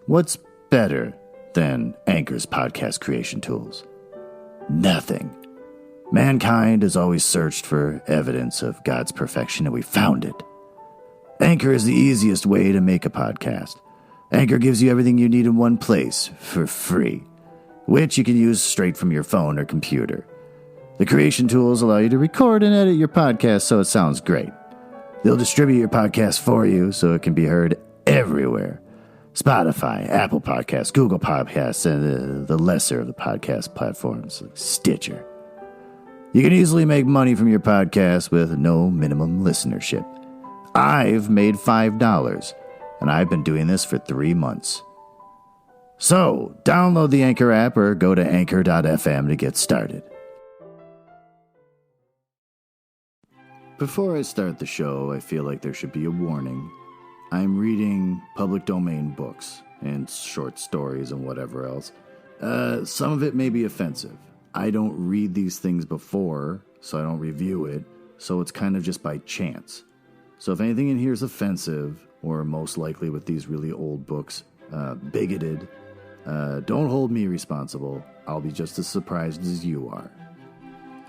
What's better than Anchor's podcast creation tools? Nothing. Mankind has always searched for evidence of God's perfection, and we found it. Anchor is the easiest way to make a podcast. Anchor gives you everything you need in one place for free, which you can use straight from your phone or computer. The creation tools allow you to record and edit your podcast so it sounds great. They'll distribute your podcast for you so it can be heard everywhere. Spotify, Apple Podcasts, Google Podcasts, and the lesser of the podcast platforms like Stitcher. You can easily make money from your podcast with no minimum listenership. I've made $5, and I've been doing this for 3 months. So, download the Anchor app or go to anchor.fm to get started. Before I start the show, I feel like there should be a warning. I'm reading public domain books and short stories and whatever else. Some of it may be offensive. I don't read these things before, so I don't review it, so it's kind of just by chance. So if anything in here is offensive, or most likely with these really old books, bigoted, don't hold me responsible. I'll be just as surprised as you are.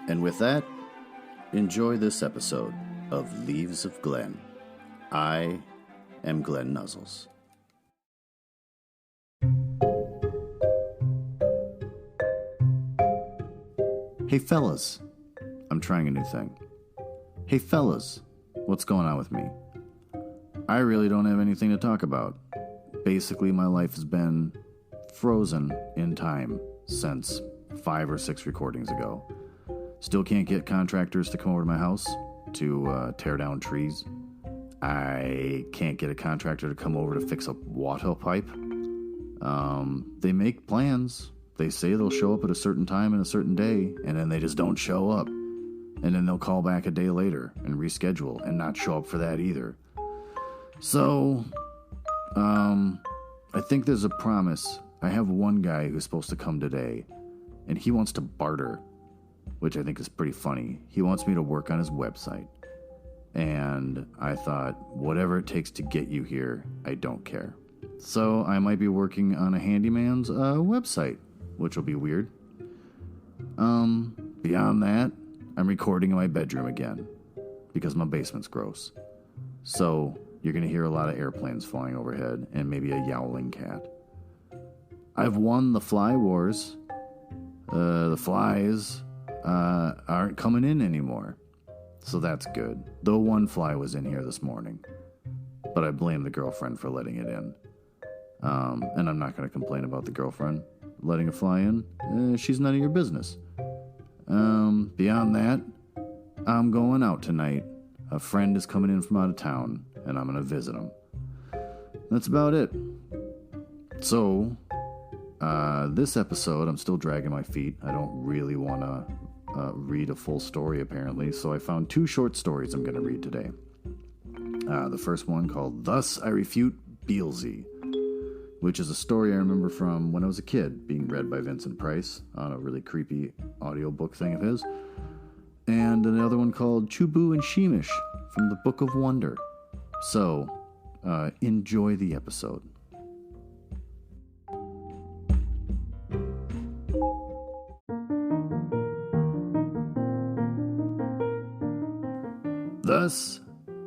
And with that, enjoy this episode of Leaves of Glen. I am Glenn Nuzzles. Hey fellas, I'm trying a new thing. Hey fellas, what's going on with me? I really don't have anything to talk about. Basically, my life has been frozen in time since 5 or 6 recordings ago. Still can't get contractors to come over to my house to tear down trees. I can't get a contractor to come over to fix a water pipe. They make plans. They say they'll show up at a certain time and a certain day, and then they just don't show up. And then they'll call back a day later and reschedule and not show up for that either. So, I think there's a promise. I have one guy who's supposed to come today, and he wants to barter, which I think is pretty funny. He wants me to work on his website. And I thought, whatever it takes to get you here, I don't care. So I might be working on a handyman's website, which will be weird. Beyond that, I'm recording in my bedroom again, because my basement's gross. So you're going to hear a lot of airplanes flying overhead, and maybe a yowling cat. I've won the fly wars. The flies aren't coming in anymore. So that's good. Though one fly was in here this morning. But I blame the girlfriend for letting it in. And I'm not going to complain about the girlfriend letting a fly in. She's none of your business. Beyond that, I'm going out tonight. A friend is coming in from out of town, and I'm going to visit him. That's about it. So, this episode, I'm still dragging my feet. I don't really want to read a full story, apparently, so I found 2 short stories I'm going to read today. The first one called Thus I Refute Beelzy, which is a story I remember from when I was a kid, being read by Vincent Price on a really creepy audiobook thing of his. And another one called Chu-Bu and Sheemish from the Book of Wonder. So, enjoy the episode. Thus,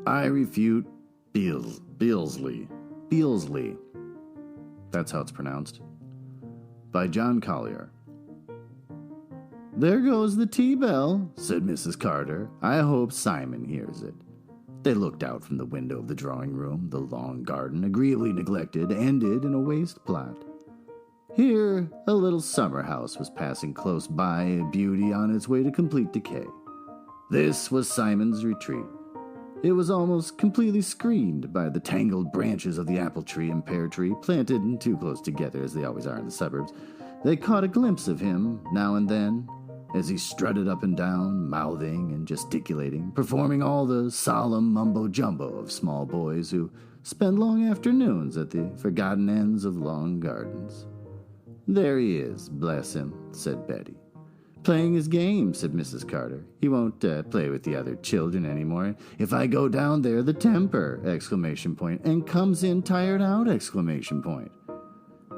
I refute Beelzy. That's how it's pronounced. By John Collier. There goes the tea bell, said Mrs. Carter. I hope Simon hears it. They looked out from the window of the drawing room. The long garden, agreeably neglected, ended in a waste plot. Here, a little summer house was passing close by, a beauty on its way to complete decay. This was Simon's retreat. It was almost completely screened by the tangled branches of the apple tree and pear tree, planted in too close together as they always are in the suburbs. They caught a glimpse of him now and then, as he strutted up and down, mouthing and gesticulating, performing all the solemn mumbo-jumbo of small boys who spend long afternoons at the forgotten ends of long gardens. There he is, bless him, said Betty. Playing his game, said Mrs. Carter. He won't play with the other children anymore. If I go down there, the temper, ! And comes in tired out, !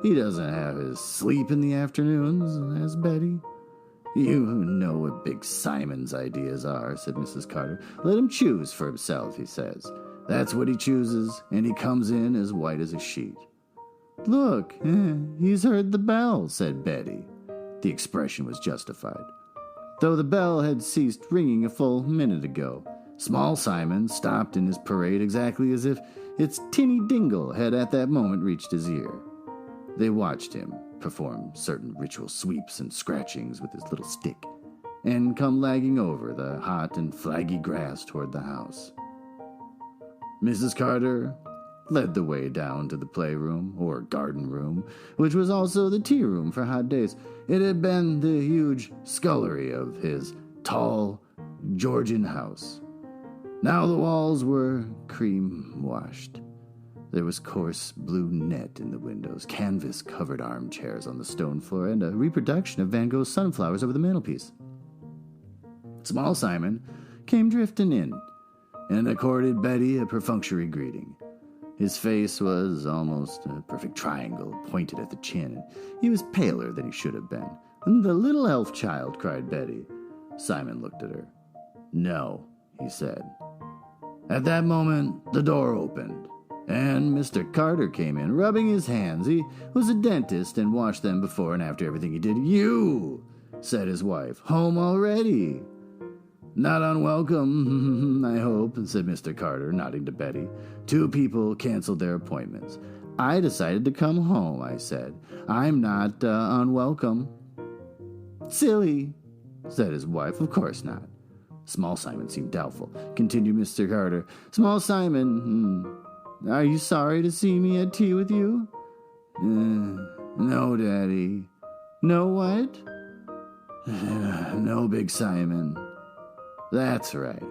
He doesn't have his sleep in the afternoons, asked Betty. You know what Big Simon's ideas are, said Mrs. Carter. Let him choose for himself, he says. That's what he chooses, and he comes in as white as a sheet. Look, he's heard the bell, said Betty. The expression was justified. Though the bell had ceased ringing a full minute ago, Small Simon stopped in his parade exactly as if its tinny dingle had at that moment reached his ear. They watched him perform certain ritual sweeps and scratchings with his little stick, and come lagging over the hot and flaggy grass toward the house. Mrs. Carter led the way down to the playroom, or garden room, which was also the tea room for hot days. It had been the huge scullery of his tall Georgian house. Now the walls were cream-washed. There was coarse blue net in the windows, canvas-covered armchairs on the stone floor, and a reproduction of Van Gogh's sunflowers over the mantelpiece. Small Simon came drifting in and accorded Betty a perfunctory greeting. His face was almost a perfect triangle, pointed at the chin, and he was paler than he should have been. The little elf child, cried Betty. Simon looked at her. No, he said. At that moment, the door opened, and Mr. Carter came in, rubbing his hands. He was a dentist and washed them before and after everything he did. You, said his wife, home already? Not unwelcome, I hope, said Mr. Carter, nodding to Betty. 2 people canceled their appointments. I decided to come home, I said. I'm not unwelcome. Silly, said his wife. Of course not. Small Simon seemed doubtful. Continued Mr. Carter. Small Simon, are you sorry to see me at tea with you? No, Daddy. No what? No, Big Simon. That's right.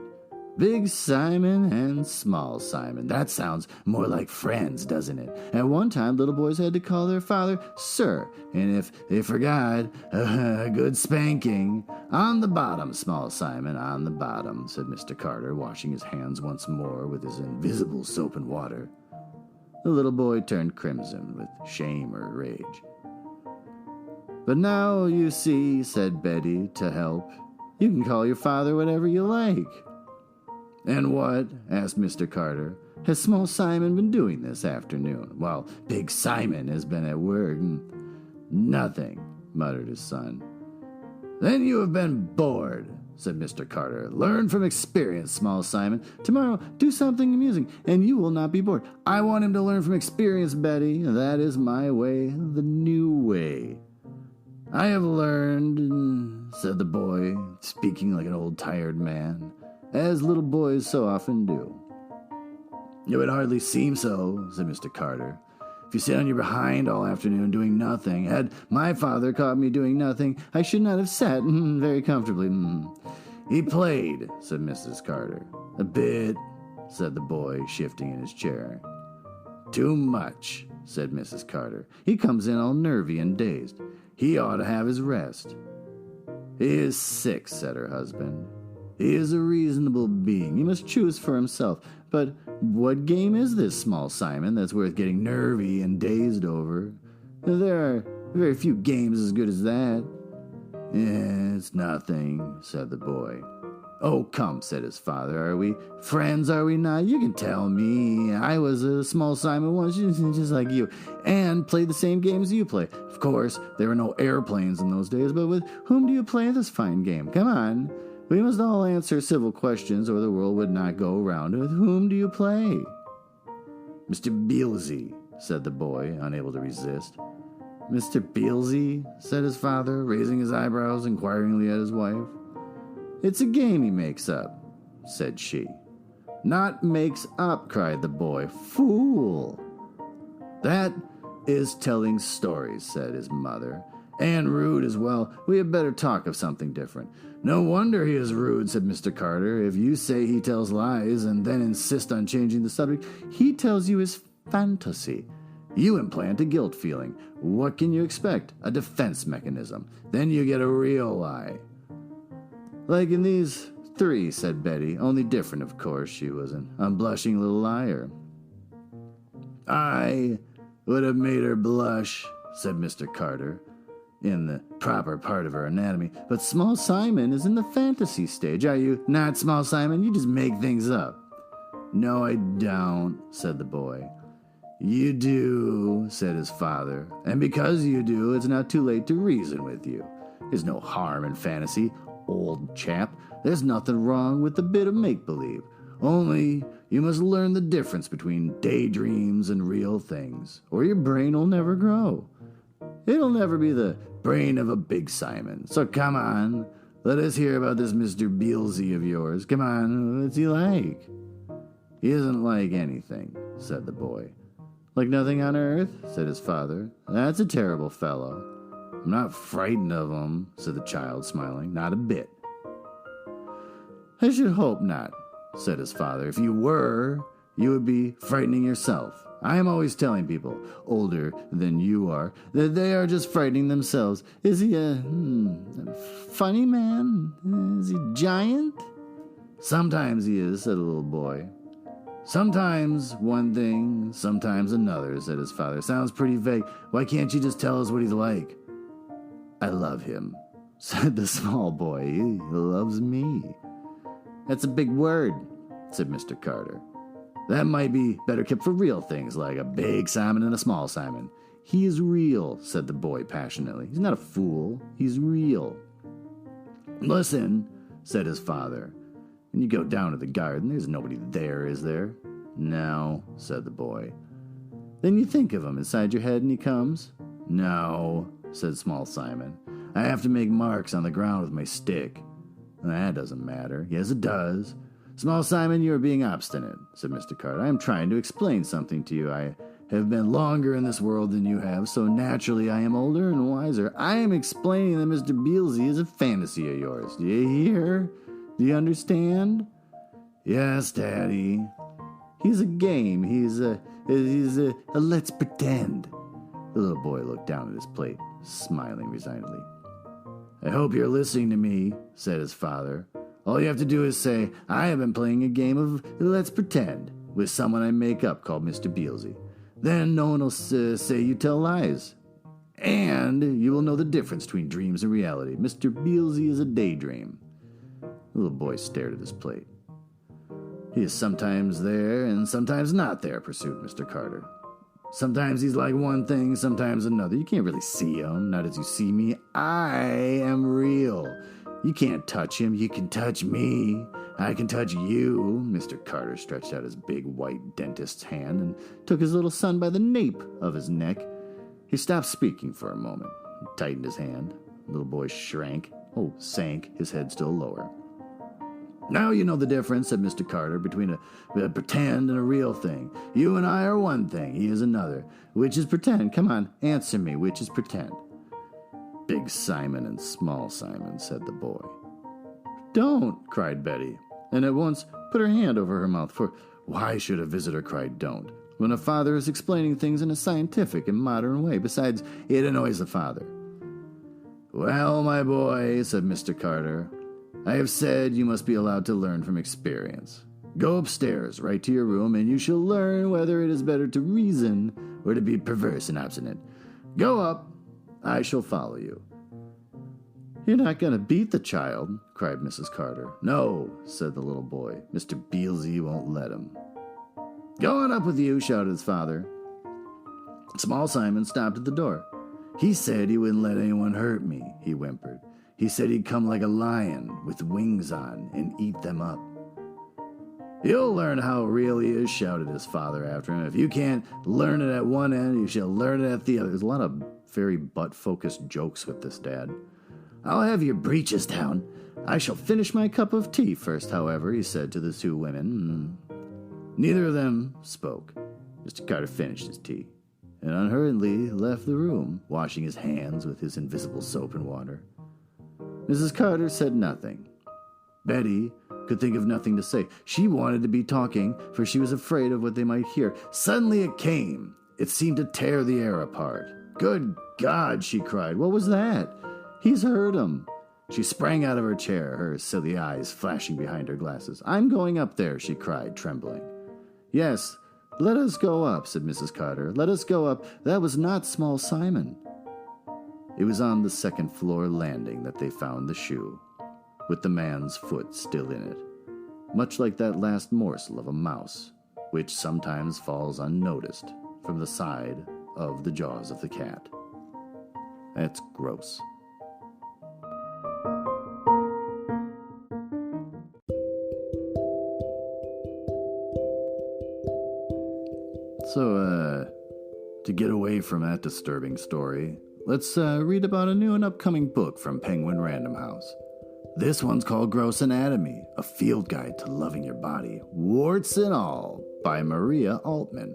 Big Simon and Small Simon. That sounds more like friends, doesn't it? At one time, little boys had to call their father Sir, and if they forgot, a good spanking. On the bottom, Small Simon, on the bottom, said Mr. Carter, washing his hands once more with his invisible soap and water. The little boy turned crimson with shame or rage. But now, you see, said Betty, to help, you can call your father whatever you like. And what, asked Mr. Carter, has Small Simon been doing this afternoon, while Big Simon has been at work? Nothing, muttered his son. Then you have been bored, said Mr. Carter. Learn from experience, Small Simon. Tomorrow, do something amusing, and you will not be bored. I want him to learn from experience, Betty. That is my way, the new way. I have learned, said the boy, speaking like an old tired man, as little boys so often do. It would hardly seem so, said Mr. Carter. If you sit on your behind all afternoon doing nothing, had my father caught me doing nothing, I should not have sat very comfortably. He played, said Mrs. Carter. A bit, said the boy, shifting in his chair. Too much, said Mrs. Carter. He comes in all nervy and dazed. He ought to have his rest. He is sick, said her husband. He is a reasonable being. He must choose for himself. But what game is this, Small Simon, that's worth getting nervy and dazed over? There are very few games as good as that. It's nothing, said the boy. Oh, come, said his father. Are we friends, are we not? You can tell me. I was a Small Simon once, just like you, and played the same games you play. Of course, there were no airplanes in those days, but with whom do you play this fine game? Come on. We must all answer civil questions, or the world would not go round. With whom do you play? Mr. Beelzy, said the boy, unable to resist. Mr. Beelzy, said his father, raising his eyebrows inquiringly at his wife. It's a game he makes up, said she. Not makes up, cried the boy. Fool! That is telling stories, said his mother. And rude as well. We had better talk of something different. No wonder he is rude, said Mr. Carter. If you say he tells lies and then insist on changing the subject, he tells you his fantasy. You implant a guilt feeling. What can you expect? A defense mechanism. Then you get a real lie. Like in these 3, said Betty, only different, of course. She was an unblushing little liar. I would have made her blush, said Mr. Carter, in the proper part of her anatomy. But Small Simon is in the fantasy stage. Are you not, Small Simon? You just make things up. No, I don't, said the boy. You do, said his father. And because you do, it's not too late to reason with you. There's no harm in fantasy, old chap. There's nothing wrong with a bit of make-believe. Only you must learn the difference between daydreams and real things, or your brain will never grow. It'll never be the brain of a big Simon. So come on, let us hear about this Mr. Beelzy of yours. Come on, what's he like? He isn't like anything, said the boy. Like nothing on earth, said his father. That's a terrible fellow. I'm not frightened of him, said the child, smiling. Not a bit. I should hope not, said his father. If you were, you would be frightening yourself. I am always telling people, older than you are, that they are just frightening themselves. Is he a funny man? Is he giant? Sometimes he is, said a little boy. Sometimes one thing, sometimes another, said his father. Sounds pretty vague. Why can't you just tell us what he's like? I love him, said the small boy. He loves me. That's a big word, said Mr. Carter. That might be better kept for real things, like a big Simon and a small Simon. He is real, said the boy passionately. He's not a fool. He's real. Listen, said his father. When you go down to the garden, there's nobody there, is there? No, said the boy. Then you think of him inside your head and he comes? No, said small Simon. I have to make marks on the ground with my stick. That doesn't matter. Yes, it does. Small Simon, you are being obstinate, said Mr. Carter. I am trying to explain something to you. I have been longer in this world than you have, so naturally I am older and wiser. I am explaining that Mr. Beelzy is a fantasy of yours. Do you hear? Do you understand? Yes, Daddy. He's a game. He's a let's pretend. The little boy looked down at his plate, smiling resignedly. I hope you're listening to me, said his father. All you have to do is say, I have been playing a game of let's pretend with someone I make up called Mr. Beelzy. Then no one will say you tell lies. And you will know the difference between dreams and reality. Mr. Beelzy is a daydream. The little boy stared at his plate. He is sometimes there and sometimes not there, pursued Mr. Carter. Sometimes he's like one thing, sometimes another. You can't really see him, not as you see me. I am real. You can't touch him. You can touch me. I can touch you. Mr. Carter stretched out his big white dentist's hand and took his little son by the nape of his neck. He stopped speaking for a moment, tightened his hand. The little boy sank, his head still lower. Now you know the difference, said Mr. Carter, between a pretend and a real thing. You and I are one thing. He is another. Which is pretend? Come on, answer me. Which is pretend? Big Simon and Small Simon, said the boy. Don't, cried Betty, and at once put her hand over her mouth, for why should a visitor cry don't, when a father is explaining things in a scientific and modern way? Besides, it annoys the father. Well, my boy, said Mr. Carter, I have said you must be allowed to learn from experience. Go upstairs, right to your room, and you shall learn whether it is better to reason or to be perverse and obstinate. Go up. I shall follow you. You're not going to beat the child, cried Mrs. Carter. No, said the little boy. Mr. Beelzy won't let him. Go on up with you, shouted his father. Small Simon stopped at the door. He said he wouldn't let anyone hurt me, he whimpered. He said he'd come like a lion with wings on and eat them up. You'll learn how real he is, shouted his father after him. If you can't learn it at one end, you shall learn it at the other. There's a lot of very butt-focused jokes with this dad. I'll have your breeches down. I shall finish my cup of tea first, however, he said to the two women. Neither of them spoke. Mr. Carter finished his tea and unhurriedly left the room, washing his hands with his invisible soap and water. Mrs. Carter said nothing. Betty could think of nothing to say. She wanted to be talking, for she was afraid of what they might hear. Suddenly it came. It seemed to tear the air apart. Good God, she cried. What was that? He's heard him. She sprang out of her chair, her silly eyes flashing behind her glasses. I'm going up there, she cried, trembling. Yes, let us go up, said Mrs. Carter. Let us go up. That was not Small Simon. It was on the second-floor landing that they found the shoe, with the man's foot still in it, much like that last morsel of a mouse, which sometimes falls unnoticed from the side of the jaws of the cat. That's gross. So, to get away from that disturbing story, let's read about a new and upcoming book from Penguin Random House. This one's called Gross Anatomy, a field guide to loving your body, warts and all, by Maria Altman.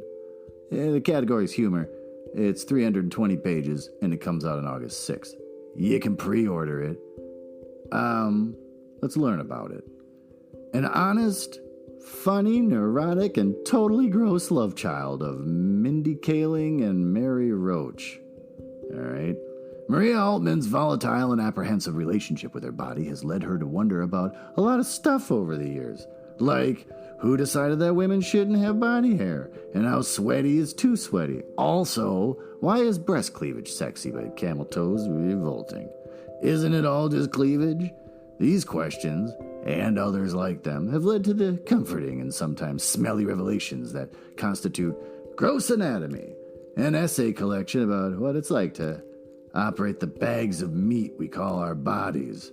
The category's humor. It's 320 pages, and it comes out on August 6th. You can pre-order it. Let's learn about it. An honest, funny, neurotic, and totally gross love child of Mindy Kaling and Mary Roach. Alright. Maria Altman's volatile and apprehensive relationship with her body has led her to wonder about a lot of stuff over the years. Like, who decided that women shouldn't have body hair? And how sweaty is too sweaty? Also, why is breast cleavage sexy but camel toes revolting? Isn't it all just cleavage? These questions, and others like them, have led to the comforting and sometimes smelly revelations that constitute Gross Anatomy, an essay collection about what it's like to operate the bags of meat we call our bodies.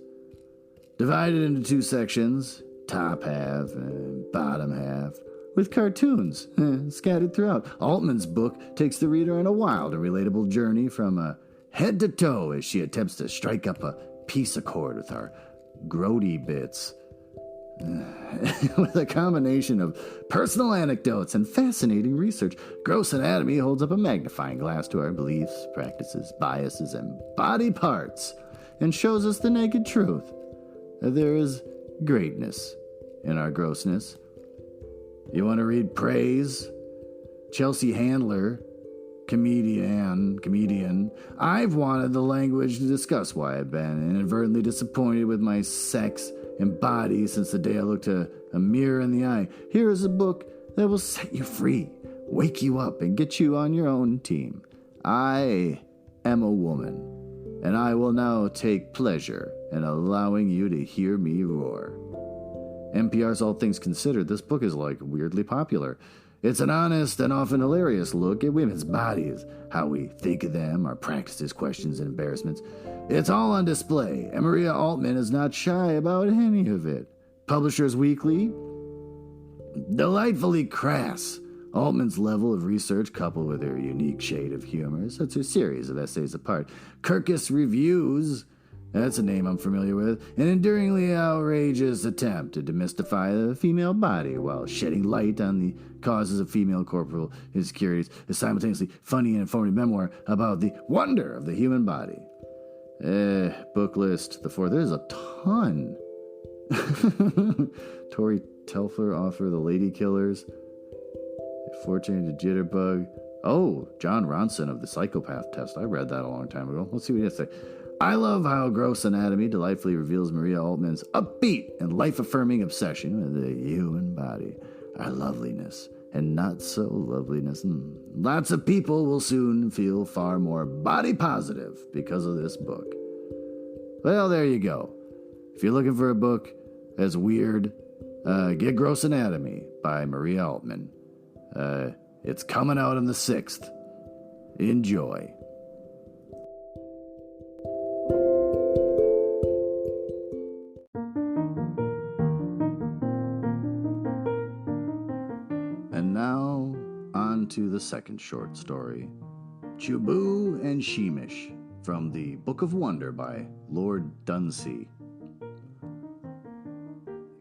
Divided into two sections, top half and bottom half, with cartoons scattered throughout. Altman's book takes the reader on a wild and relatable journey from head to toe as she attempts to strike up a peace accord with our grody bits. With a combination of personal anecdotes and fascinating research, Gross Anatomy holds up a magnifying glass to our beliefs, practices, biases, and body parts, and shows us the naked truth. There is greatness in our grossness. You want to read praise? Chelsea Handler, comedian. I've wanted the language to discuss why I've been inadvertently disappointed with my sex and body since the day I looked a mirror in the eye. Here is a book that will set you free, wake you up, and get you on your own team. I am a woman, and I will now take pleasure in allowing you to hear me roar. NPR's All Things Considered, this book is weirdly popular. It's an honest and often hilarious look at women's bodies, how we think of them, our practices, questions, and embarrassments. It's all on display, and Maria Altman is not shy about any of it. Publishers Weekly, delightfully crass. Altman's level of research, coupled with her unique shade of humor, sets her series of essays apart. Kirkus Reviews, that's a name I'm familiar with, an enduringly outrageous attempt to demystify the female body while shedding light on the causes of female corporal insecurities, a simultaneously funny and informative memoir about the wonder of the human body. Book list, there's a ton. Tori Telfer, author of The Lady Killers, Fortune to Jitterbug. Oh, John Ronson of The Psychopath Test. I read that a long time ago. Let's see what he has to say. I love how Gross Anatomy delightfully reveals Maria Altman's upbeat and life-affirming obsession with the human body, our loveliness and not-so-loveliness. Lots of people will soon feel far more body-positive because of this book. Well, there you go. If you're looking for a book that's weird, get Gross Anatomy by Maria Altman. It's coming out on the 6th. Enjoy. And now, on to the second short story, Chu-Bu and Sheemish, from the Book of Wonder by Lord Dunsany.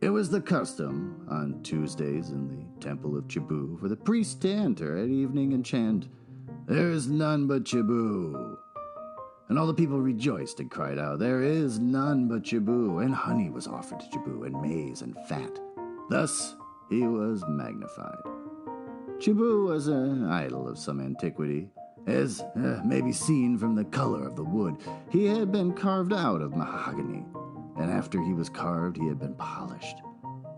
It was the custom on Tuesdays in the Temple of Chu-Bu for the priest to enter at evening and chant, "There is none but Chu-Bu." And all the people rejoiced and cried out, "There is none but Chu-Bu." And honey was offered to Chu-Bu, and maize and fat. Thus he was magnified. Chu-Bu was an idol of some antiquity, as may be seen from the color of the wood. He had been carved out of mahogany, and after he was carved, he had been polished.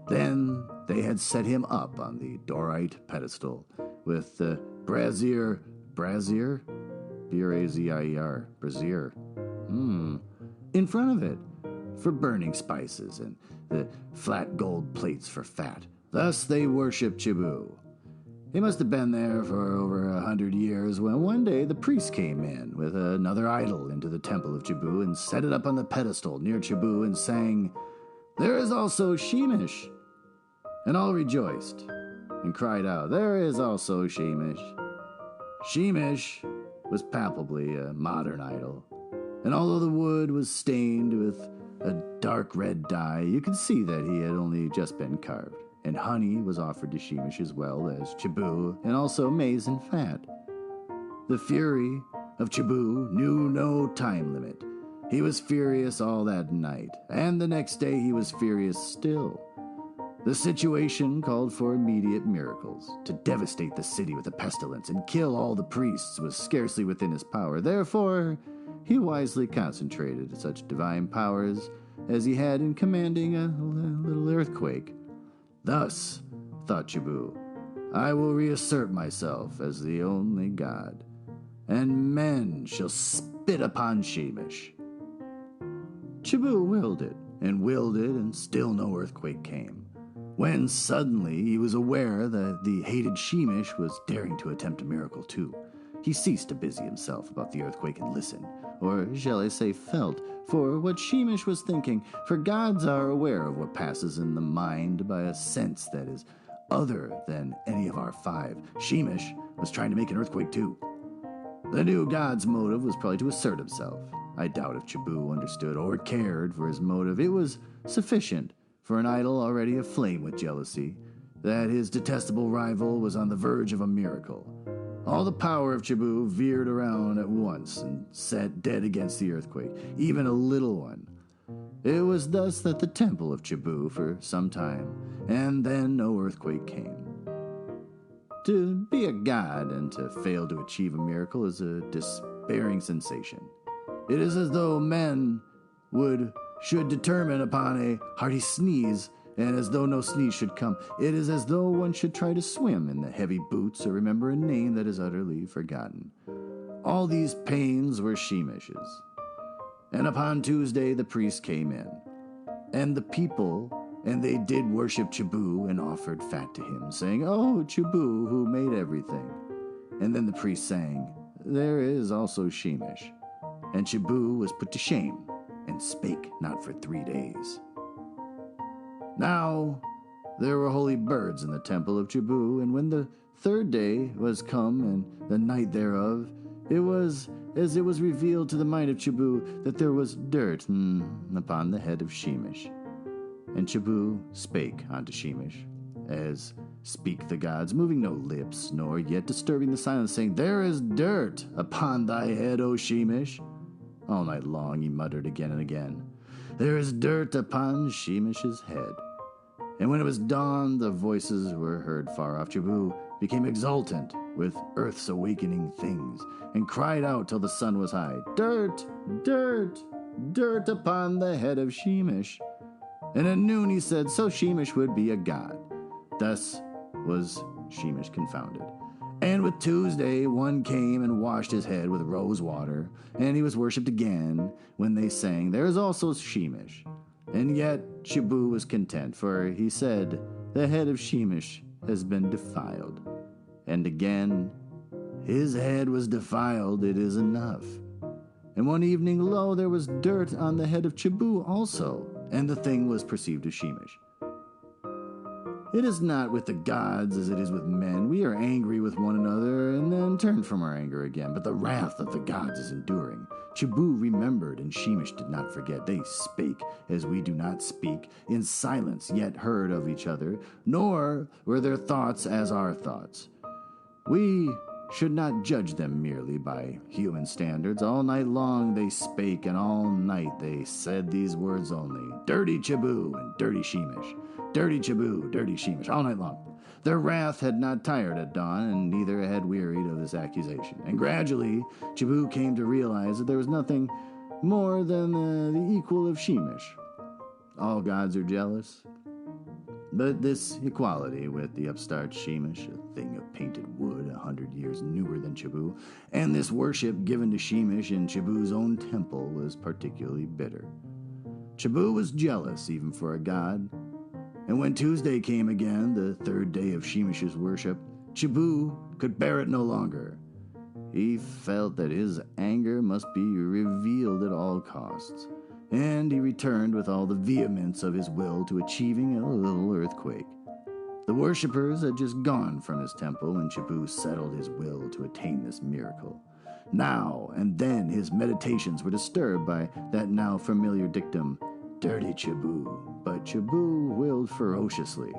Then they had set him up on the Dorite pedestal with brazier, B-R-A-Z-I-E-R, brazier, in front of it for burning spices and the flat gold plates for fat. Thus they worshipped Chu-Bu. He must have been there for over 100 years when one day the priest came in with another idol into the temple of Chu-Bu and set it up on the pedestal near Chu-Bu and sang, "There is also Sheemish." And all rejoiced and cried out, "There is also Sheemish." Sheemish was palpably a modern idol, and although the wood was stained with a dark red dye, you could see that he had only just been carved. And honey was offered to Sheemish as well as Chu-Bu, and also maize and fat. The fury of Chu-Bu knew no time limit. He was furious all that night, and the next day he was furious still. The situation called for immediate miracles. To devastate the city with a pestilence and kill all the priests was scarcely within his power. Therefore, he wisely concentrated such divine powers as he had in commanding a little earthquake. Thus, thought Chu-Bu, I will reassert myself as the only god, and men shall spit upon Sheemish. Chu-Bu willed it, and still no earthquake came. When suddenly he was aware that the hated Sheemish was daring to attempt a miracle too. He ceased to busy himself about the earthquake and listened, or shall I say felt, for what Sheemish was thinking, for gods are aware of what passes in the mind by a sense that is other than any of our five. Sheemish was trying to make an earthquake too. The new god's motive was probably to assert himself. I doubt if Chu-Bu understood or cared for his motive. It was sufficient for an idol already aflame with jealousy that his detestable rival was on the verge of a miracle. All the power of Chu-Bu veered around at once and sat dead against the earthquake, even a little one. It was thus that the temple of Chu-Bu for some time, and then no earthquake came. To be a god and to fail to achieve a miracle is a despairing sensation. It is as though men should determine upon a hearty sneeze, and as though no sneeze should come. It is as though one should try to swim in the heavy boots or remember a name that is utterly forgotten. All these pains were Sheemish's. And upon Tuesday the priest came in, and the people, and they did worship Chu-Bu and offered fat to him, saying, "Oh, Chu-Bu, who made everything." And then the priest sang, "There is also Sheemish." And Chu-Bu was put to shame, and spake not for 3 days. Now there were holy birds in the temple of Chu-Bu, and when the 3rd day was come, and the night thereof, it was as it was revealed to the mind of Chu-Bu that there was dirt upon the head of Sheemish. And Chu-Bu spake unto Sheemish, as speak the gods, moving no lips, nor yet disturbing the silence, saying, "There is dirt upon thy head, O Sheemish." All night long he muttered again and again, "There is dirt upon Sheemish's head." And when it was dawn, the voices were heard far off. Chu-Bu became exultant with earth's awakening things, and cried out till the sun was high, "Dirt, dirt, dirt upon the head of Sheemish." And at noon he said, so Sheemish would be a god. Thus was Sheemish confounded. And with Tuesday one came and washed his head with rose water, and he was worshipped again, when they sang, "There is also Sheemish." And yet Chu-Bu was content, for he said, "The head of Sheemish has been defiled." And again, "His head was defiled, it is enough." And one evening, lo, there was dirt on the head of Chu-Bu also, and the thing was perceived of Sheemish. It is not with the gods as it is with men. We are angry with one another and then turn from our anger again. But the wrath of the gods is enduring. Chu-Bu remembered, and Sheemish did not forget. They spake as we do not speak, in silence, yet heard of each other, nor were their thoughts as our thoughts. We should not judge them merely by human standards. All night long they spake, and all night they said these words only, "Dirty Chu-Bu and dirty Sheemish. Dirty Chu-Bu, dirty Sheemish," all night long. Their wrath had not tired at dawn, and neither had wearied of this accusation. And gradually Chu-Bu came to realize that there was nothing more than the equal of Sheemish. All gods are jealous. But this equality with the upstart Sheemish, a thing of painted wood 100 years newer than Chu-Bu, and this worship given to Sheemish in Chu-Bu's own temple was particularly bitter. Chu-Bu was jealous even for a god. And when Tuesday came again, the third day of Sheemish's worship, Chu-Bu could bear it no longer. He felt that his anger must be revealed at all costs, and he returned with all the vehemence of his will to achieving a little earthquake. The worshippers had just gone from his temple when Chu-Bu settled his will to attain this miracle. Now and then his meditations were disturbed by that now familiar dictum, "Dirty Chu-Bu," but Chu-Bu willed ferociously,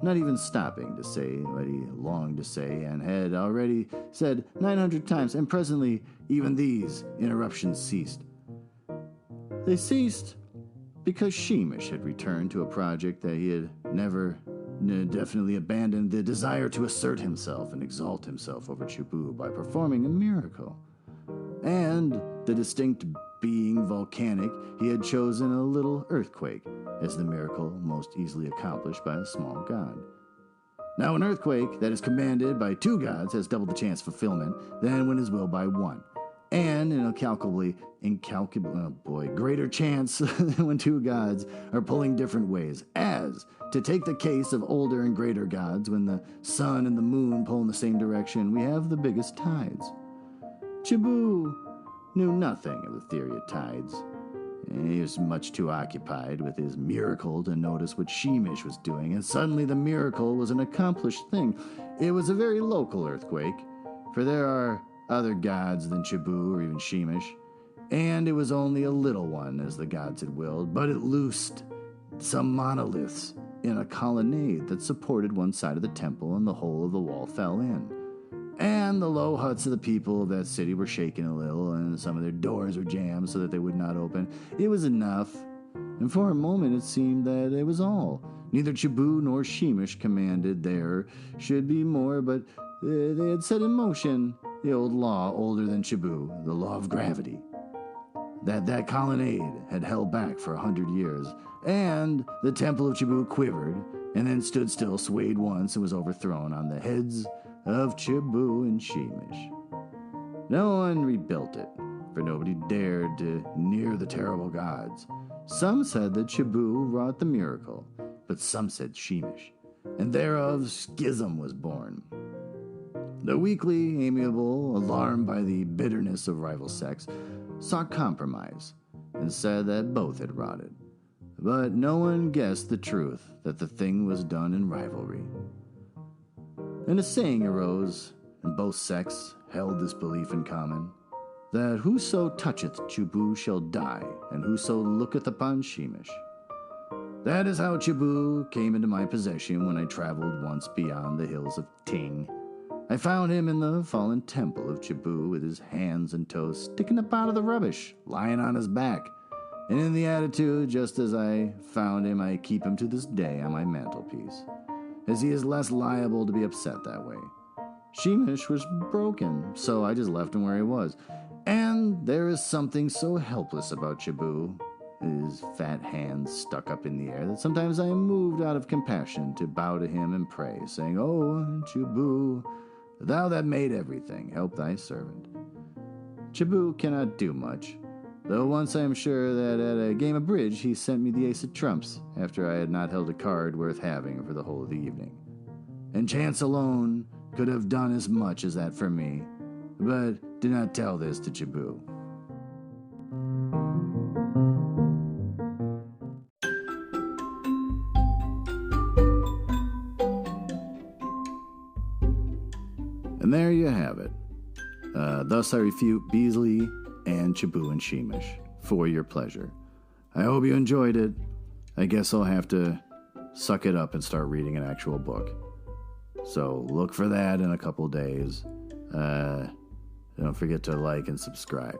not even stopping to say what he longed to say and had already said 900 times, and presently even these interruptions ceased. They ceased because Sheemish had returned to a project that he had never definitely abandoned, the desire to assert himself and exalt himself over Chu-Bu by performing a miracle. And the distinct being volcanic, he had chosen a little earthquake as the miracle most easily accomplished by a small god. Now an earthquake that is commanded by two gods has double the chance of fulfillment than when is willed by one, and an incalculably greater chance when two gods are pulling different ways, as, to take the case of older and greater gods, when the sun and the moon pull in the same direction, we have the biggest tides. Chu-Bu knew nothing of the theory of tides. He was much too occupied with his miracle to notice what Sheemish was doing, and suddenly the miracle was an accomplished thing. It was a very local earthquake, for there are other gods than Chu-Bu or even Sheemish, and it was only a little one as the gods had willed, but it loosed some monoliths in a colonnade that supported one side of the temple, and the whole of the wall fell in. And the low huts of the people of that city were shaken a little, and some of their doors were jammed so that they would not open. It was enough, and for a moment it seemed that it was all. Neither Chu-Bu nor Sheemish commanded there should be more, but they had set in motion the old law older than Chu-Bu, the law of gravity. That colonnade had held back for 100 years, and the temple of Chu-Bu quivered, and then stood still, swayed once, and was overthrown on the heads of Chu-Bu and Sheemish. No one rebuilt it, for nobody dared to near the terrible gods. Some said that Chu-Bu wrought the miracle, but some said Sheemish, and thereof schism was born. The weakly amiable, alarmed by the bitterness of rival sects, sought compromise, and said that both had rotted. But no one guessed the truth, that the thing was done in rivalry. And a saying arose, and both sects held this belief in common, that whoso toucheth Chu-Bu shall die, and whoso looketh upon Sheemish. That is how Chu-Bu came into my possession when I traveled once beyond the hills of Ting. I found him in the fallen temple of Chu-Bu with his hands and toes sticking up out of the rubbish, lying on his back. And in the attitude just as I found him, I keep him to this day on my mantelpiece, as he is less liable to be upset that way. Sheemish was broken, so I just left him where he was. And there is something so helpless about Chu-Bu, his fat hands stuck up in the air, that sometimes I am moved out of compassion to bow to him and pray, saying, "Oh, Chu-Bu, thou that made everything, help thy servant." Chu-Bu cannot do much, though once I am sure that at a game of bridge he sent me the ace of trumps after I had not held a card worth having for the whole of the evening. And chance alone could have done as much as that for me, but do not tell this to Chu-Bu. And there you have it. Thus I refute Beelzy and Chu-Bu and Sheemish for your pleasure. I hope you enjoyed it. I guess I'll have to suck it up and start reading an actual book. So look for that in a couple days. Don't forget to like and subscribe.